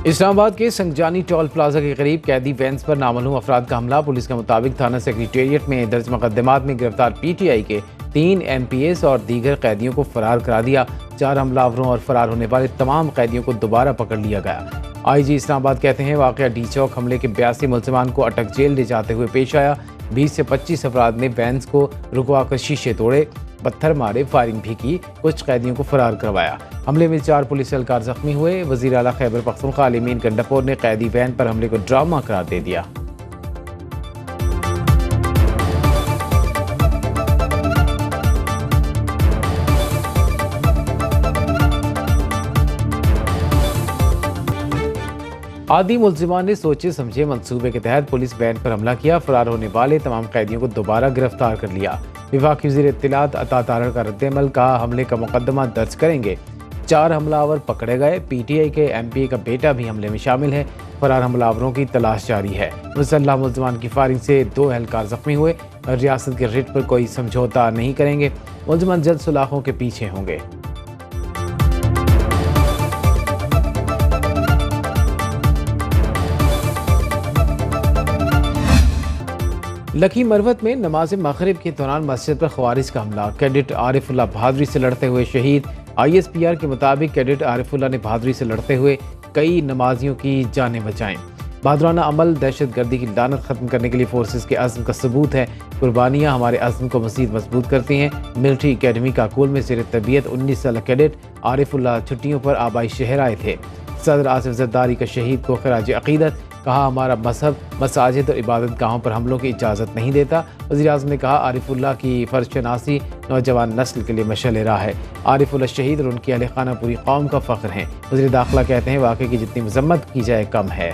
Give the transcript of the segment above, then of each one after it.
इस्लामाबाद के Sangjani toll plaza के करीब कैदी वैन्स पर नामालूम अफराद का हमला। पुलिस के मुताबिक थाना सेक्रेटेरिएट में दर्ज मुकदमात में गिरफ्तार पीटीआई के 3 MPS और दीगर कैदियों को फरार करा दिया। 4 हमलावरों और फरार होने वाले तमाम कैदियों को दोबारा पकड़ लिया गया। IG इस्लामाबाद कहते हैं वाकया डी चौक हमले के 82 मुलजमान को अटक जेल ले जाते हुए पेश आया। 20 से 25 अफराद ने वैन्स को रुकवाकर शीशे तोड़े, पत्थर मारे, फायरिंग भी की, कुछ कैदियों को फरार करवाया। हमले में 4 पुलिस एहलकार जख्मी हुए। वज़ीर आला खैबर पख्तूनख्वा अली अमीन गंडापुर ने कैदी वैन पर हमले को ड्रामा करार दे दिया। आदि मुलजिमान ने सोचे समझे मंसूबे के तहत पुलिस वैन पर हमला किया। फरार होने वाले तमाम कैदियों को दोबारा गिरफ्तार कर लिया। विफाकी वज़ीर इत्तलात अता तारड़ का रद्द-ए-अमल कहा, हमले का मुकदमा दर्ज करेंगे। 4 हमलावर पकड़े गए। PTI के MPA का बेटा भी हमले में शामिल है। फरार हमलावरों की तलाश जारी है। मुसल्लह मुलजमान की फायरिंग से 2 एहलकार जख्मी हुए। रियासत के रिट पर कोई समझौता नहीं करेंगे। मुलजमान जल्द सुलाखों के पीछे होंगे। लकी मरवत में नमाज मगरिब के दौरान मस्जिद पर ख्वारिज का हमला। कैडेट आरिफुल्लाह बहादुरी से लड़ते हुए शहीद। ISPR के मुताबिक कैडेट आरिफुल्लाह ने बहादुरी से लड़ते हुए कई नमाजियों की जानें बचाएं। बहादुराना अमल दहशतगर्दी की लानत खत्म करने के लिए फोर्सेस के अज़्म का सबूत है। कुर्बानियाँ हमारे अज़्म को मज़ीद मजबूत करती हैं। मिलिट्री अकेडमी काकुल में ज़ेर तरबियत 19 साल कैडेट आरिफुल्लाह छुट्टियों पर आबाई शहर आए थे। सदर आसिफ जरदारी का शहीद को खराज अक़ीदत। कहा, हमारा मजहब मसाजिद और इबादत गाहों पर हमलों की इजाज़त नहीं देता। वज़ीर-ए-आज़म ने कहा, आरिफुल्लाह की फ़र्ज शनासी नौजवान नस्ल के लिए मशअल राह है। आरिफुल्लाह शहीद और उनकी अहले खाना पूरी कौम का फ़ख्र हैं। वज़ीर दाखिला कहते हैं, वाक़े की जितनी मज़म्मत की जाए कम है।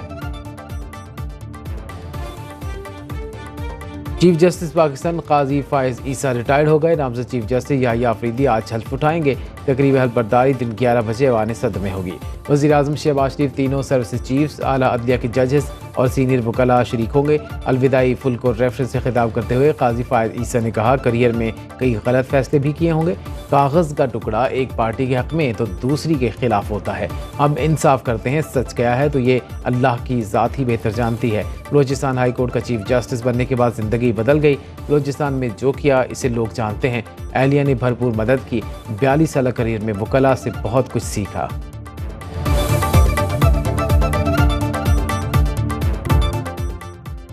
चीफ जस्टिस पाकिस्तान काजी फायज़ ईसा रिटायर्ड हो गए। नामज़द चीफ जस्टिस याहिया आफरीदी आज हल्फ उठाएंगे। तकरीब हल्फ बर्दारी दिन 11 बजे ऐवान सदर में होगी। वज़ीर-ए-आज़म शहबाज शरीफ, तीनों सर्विसेज चीफ्स, आला अदलिया के जजेस और सीनियर वकला शरीक होंगे। अलविदाई फुल कोर्ट रेफरेंस से खिताब करते हुए काजी फायज़ ईसा ने कहा, करियर में कई गलत फैसले भी किए होंगे। कागज़ का टुकड़ा एक पार्टी के हक़ में तो दूसरी के खिलाफ होता है। हम इंसाफ करते हैं, सच क्या है तो ये अल्लाह की ज़ात ही बेहतर जानती है। बलोचिस्तान हाई कोर्ट का चीफ जस्टिस बनने के बाद ज़िंदगी बदल गई। बलोचिस्तान में जो किया इसे लोग जानते हैं। एहलिया ने भरपूर मदद की। 42 साल करियर में वकला से बहुत कुछ सीखा।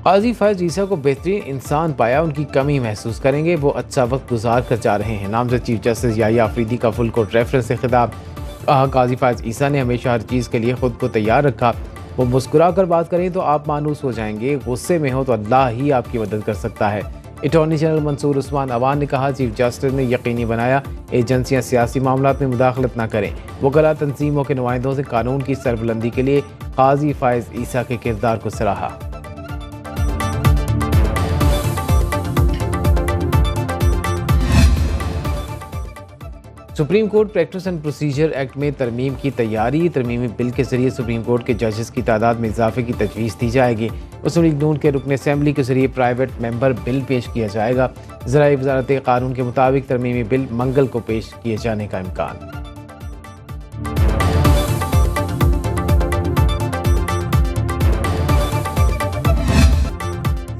काजी फायज़ ईसा को बेहतरीन इंसान पाया, उनकी कमी महसूस करेंगे। वो अच्छा वक्त गुजार कर जा रहे हैं। नामज़द चीफ जस्टिस याहिया आफरीदी का फुल कोर्ट रेफरेंस से खिताब। कहा, काजी फायज़ ईसा ने हमेशा हर चीज़ के लिए खुद को तैयार रखा। वो मुस्कुरा कर बात करें तो आप मानूस हो जाएंगे, गुस्से में हो तो अल्लाह ही आपकी मदद कर सकता है। अटॉर्नी जनरल मंसूर उस्मान अवान ने कहा, चीफ जस्टिस ने यकीनी बनाया एजेंसियां सियासी मामलात में मुदाखलत न करें। वकला तंजीमों के नुमाइंदों से कानून की सरबुलंदी के लिए काजी फायज़ ईसा के किरदार को सराहा। Supreme court practice and procedure act में तरमीम की तैयारी। तरमीमी बिल के जरिए सुप्रीम कोर्ट के जजेस की तादाद में इजाफे की तजवीज़ दी जाएगी। मुस्लिम लीग नून के रुकन असेंबली के जरिए प्राइवेट मेंबर बिल पेश किया जाएगा। ज़राए वज़ारत कानून के मुताबिक तरमीमी बिल मंगल को पेश किए जाने का इम्कान।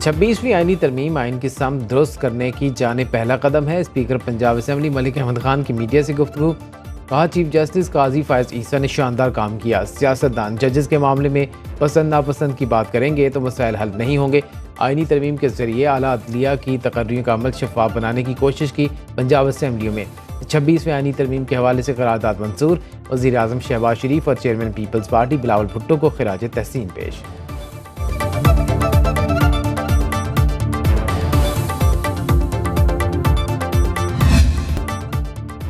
26वीं आईनी तरमीम आइन की सम दुरुस्त करने की जानिब पहला कदम है। स्पीकर पंजाब असेंबली मलिक अहमद खान की मीडिया से गुफ्तगू। कहा, चीफ जस्टिस काजी फायज़ ईसा ने शानदार काम किया। सियासतदान जजेस के मामले में पसंद नापसंद की बात करेंगे तो मसाइल हल नहीं होंगे। आईनी तरमीम के जरिए आला अदलिया की तकर्रियों का अमल शफाफ बनाने की कोशिश की। पंजाब असेंबलियों में 26वीं आईनी तरमीम के हवाले से करारदाद मंजूर। वज़ीर-ए-आज़म शहबाज शरीफ और चेयरमैन पीपल्स पार्टी बिलावल भुट्टो को खिराज तहसीन पेश।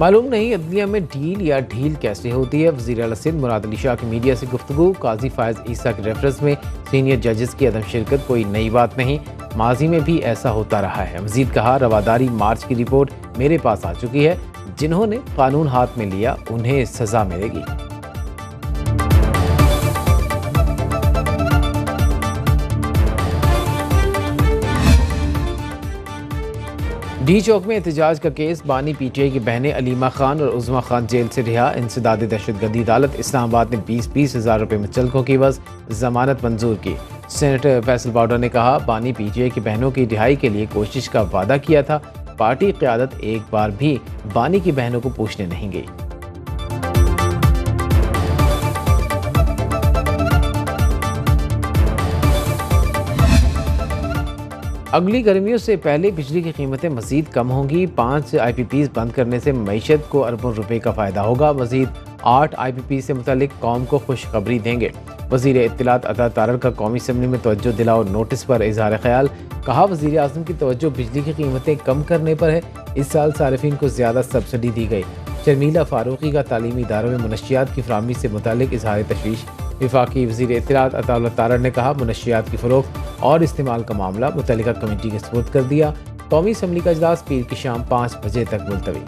मालूम नहीं अदलिया में ढील या ढील कैसे होती है। वज़ीर आला सिंध मुराद अली शाह की मीडिया से गुफ्तगू। काजी फायज़ ईसा के रेफरेंस में सीनियर जजेस की अदम शिरकत कोई नई बात नहीं, माजी में भी ऐसा होता रहा है। मज़ीद कहा, रवादारी मार्च की रिपोर्ट मेरे पास आ चुकी है। जिन्होंने कानून हाथ में लिया उन्हें सज़ा मिलेगी। डी चौक में एहतजाज का केस। बानी पीटीआई की बहनें अलीमा खान और उज़मा खान जेल से रिहा। इंसदाद दहशतगर्दी अदालत इस्लामाबाद ने 20-20 हज़ार रुपये मुचलकों की बस जमानत मंजूर की। सेनेटर फैसल बाउडर ने कहा, बानी पीटीआई की बहनों की रिहाई के लिए कोशिश का वादा किया था। पार्टी क़यादत एक बार भी बानी की बहनों को पूछने नहीं गई। अगली गर्मियों से पहले बिजली की कीमतें मजीद कम होंगी। 5 IPPs बंद करने से मईशत को अरबों रुपए का फ़ायदा होगा। मजीद 8 IPP से मुतालिक कौम को खुशखबरी देंगे। वज़ीर इत्तलात अता तारर का कौमी असम्बली में तवज्जो दिलाओ नोटिस पर इजहार ख्याल। कहा, वज़ीर आज़म की तवज्जो बिजली की कीमतें कम करने पर है। इस साल सारिफिन को ज़्यादा सब्सिडी दी गई। शर्मीला फारूकी का तालीमी इदारों में मुनशियात की फराहमी से मुतालिक इजहार तशवीश। वफाकी वज़ीर इत्तलात अता तारर ने कहा, मुनशियात की फ़रोख्त और इस्तेमाल का मामला मुतल्लिका कमेटी के सुपुर्द कर दिया। कौमी असम्बली का इजलास पीर की शाम 5 बजे तक मुलतवी।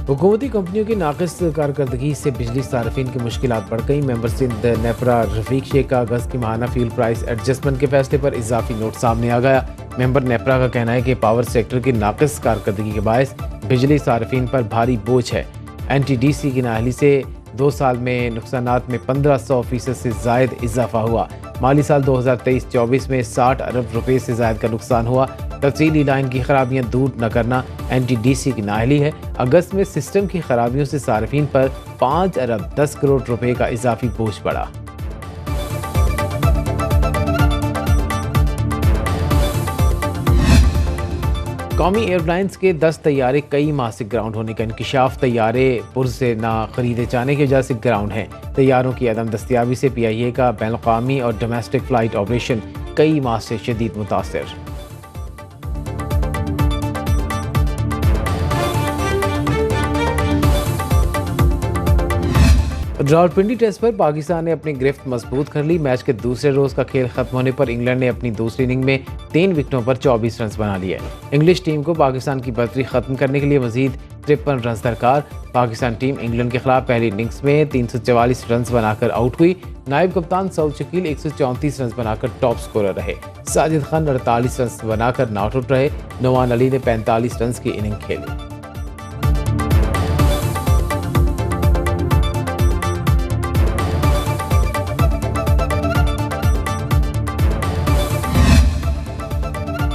हुकूमती कंपनियों की नाक़िस कारकर्दगी से बिजली सार्फिन की मुश्किलात बढ़ गई। मेंबर सिंध नेपरा रफीक शेख का अगस्त की माहाना फ्यूल प्राइस एडजस्टमेंट के फैसले पर इजाफी नोट सामने आ गया। मेंबर नेपरा का कहना है कि पावर सेक्टर की नाक़िस कारकर्दगी के बायस बिजली सार्फिन पर भारी बोझ है। NTDC की नाअहली से 2 साल में नुकसानात में 1500% से ज़ायद इजाफा हुआ। माली साल 2023-24 में 60 अरब रुपए से ज़ायद का नुकसान हुआ। तफसीली लाइन की खराबियां दूर न करना NTDC की नाअहली है। अगस्त में सिस्टम की खराबियों से सार्फिन पर 5 अरब 10 करोड़ रुपए का इजाफी बोझ पड़ा। कौमी एयरलाइंस के 10 तैयारे कई माह से ग्राउंड होने का इंकशाफ। तैयारे पुर्ज से ना खरीदे जाने की वजह से ग्राउंड हैं। तैयारों की अदम दस्तियाबी से PIA का बैनुल-अक़वामी और डोमेस्टिक फ़्लाइट ऑपरेशन कई माह से शदीद मुतासिर। रावलपिंडी टेस्ट पर पाकिस्तान ने अपनी गिरफ्त मजबूत कर ली। मैच के दूसरे रोज का खेल खत्म होने पर इंग्लैंड ने अपनी दूसरी इनिंग में 3 विकेटों पर 24 रन बना लिए। इंग्लिश टीम को पाकिस्तान की बर्तरी खत्म करने के लिए मजीद 53 रन दरकार। पाकिस्तान टीम इंग्लैंड के खिलाफ पहली इनिंग्स में 344 रन बनाकर आउट हुई। नायब कप्तान सऊद शकील 134 रन बनाकर टॉप स्कोरर रहे। साजिद खान 48 रन बनाकर नॉट आउट रहे। नवान अली ने 45 रन की इनिंग खेली।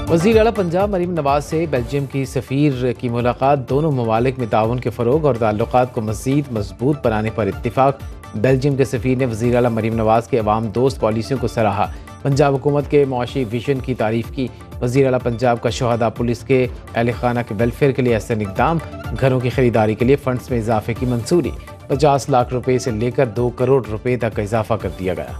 वज़ीर आला पंजाब मरीम नवाज से बेल्जियम की सफ़ीर की मुलाकात। दोनों ममालिक में ताउन के फ़रोग और ताल्लुकात को मज़ीद मजबूत बनाने पर इत्तिफ़ाक। बेल्जियम के सफ़ीर ने वज़ीर आला मरीम नवाज के अवाम दोस्त पॉलिसियों को सराहा। पंजाब हुकूमत के मुआशी विजन की तारीफ़ की। वज़ीर आला पंजाब का शहदा पुलिस के अहल खाना के वेलफेयर के लिए ऐसे इक़दाम। घरों की खरीदारी के लिए फ़ंड्स में इजाफे की मंजूरी। 50 लाख रुपये से लेकर 2 करोड़ रुपये तक का इजाफा कर दिया गया।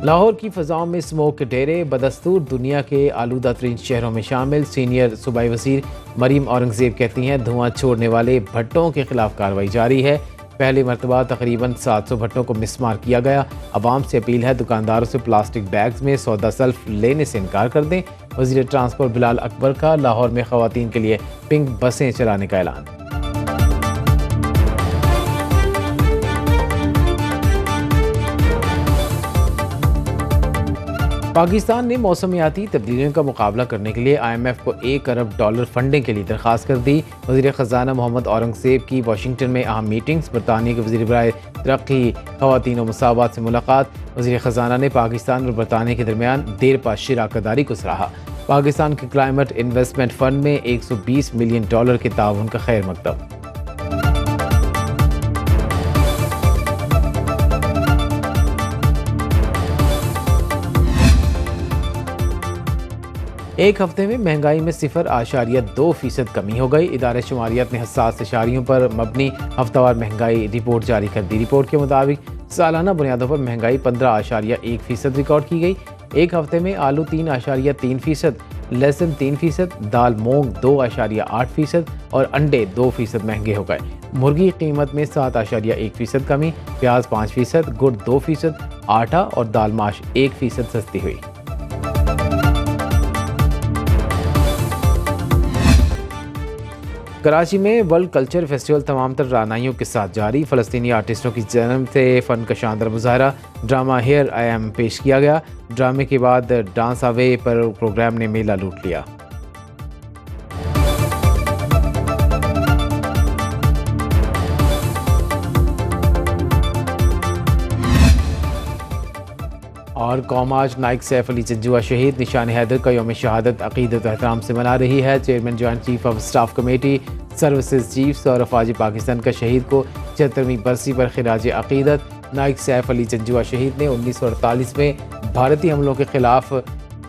लाहौर की फ़ज़ाओं में स्मोक के डेरे। बदस्तूर दुनिया के आलूदा तरीन शहरों में शामिल। सीनियर सूबाई वज़ीर मरीम औरंगज़ेब कहती हैं, धुआं छोड़ने वाले भट्टों के खिलाफ कार्रवाई जारी है। पहली मरतबा तकरीबन 700 भट्टों को मिसमार किया गया। अवाम से अपील है, दुकानदारों से प्लास्टिक बैग्स में सौदा सल्फ लेने से इनकार कर दें। वज़ीर ट्रांसपोर्ट बिलाल अकबर का लाहौर में ख़वातीन के लिए पिंक बसें चलाने का ऐलान। पाकिस्तान ने मौसमियाती तब्दीलियों का मुकाबला करने के लिए IMF को $1 अरब फंडिंग के लिए दरख्वास्त कर दी। वज़ीर ख़जाना मोहम्मद औरंगज़ेब की वाशिंगटन में अहम मीटिंग्स। बरतानिया के वज़ीर बराए तरक्की, ख़वातीन और मसावत से मुलाकात। वज़ीर ख़जाना ने पाकिस्तान और बरतानिया के दरमियान देरपा शराकतदारी को सराहा। पाकिस्तान के क्लाइमेट इन्वेस्टमेंट फ़ंड में $120 मिलियन के ताउन का खैर मकतब। एक हफ्ते में महंगाई में 0.2% कमी हो गई। इदारे शुमारियत ने हसास इशारियों पर मबनी हफ्तावार महंगाई रिपोर्ट जारी कर दी। रिपोर्ट के मुताबिक सालाना बुनियादों पर महंगाई 15.1% रिकॉर्ड की गई। एक हफ्ते में आलू 3.3%, लहसुन 3%, दाल मूंग 2.8% और अंडे 2% महंगे हो गए। मुर्गी कीमत में 7.1% कमी, प्याज 5%, गुड़ 2%, आटा और दाल माश 1% सस्ती हुई। कराची में वर्ल्ड कल्चर फेस्टिवल तमाम तर रानाइयों के साथ जारी। फ़लस्तीनी आर्टिस्टों की जन्म से फ़न का शानदार मुजाहरा ड्रामा हेयर आई एम पेश किया गया। ड्रामे के बाद डांस अवे पर प्रोग्राम ने मेला लूट लिया। और कौम आज नाइक सैफ अली जंजुआ शहीद निशान हैदर का यौम शहादत अकीदत एहतराम से मना रही है। Chairman joint chief of staff committee services chiefs और अफवाज पाकिस्तान का शहीद को 76वीं बरसी पर खिराज अकीदत। नाइक सैफ अली जंजुआ शहीद ने 1948 में भारतीय हमलों के खिलाफ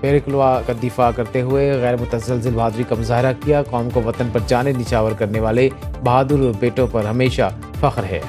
पेरिकलवा का दिफा करते हुए गैर मुतज़लज़िल बहादुरी का मुजाहरा किया। कौम को वतन पर जाने निछावर करने वाले बहादुर बेटों पर हमेशा फ़ख्र है।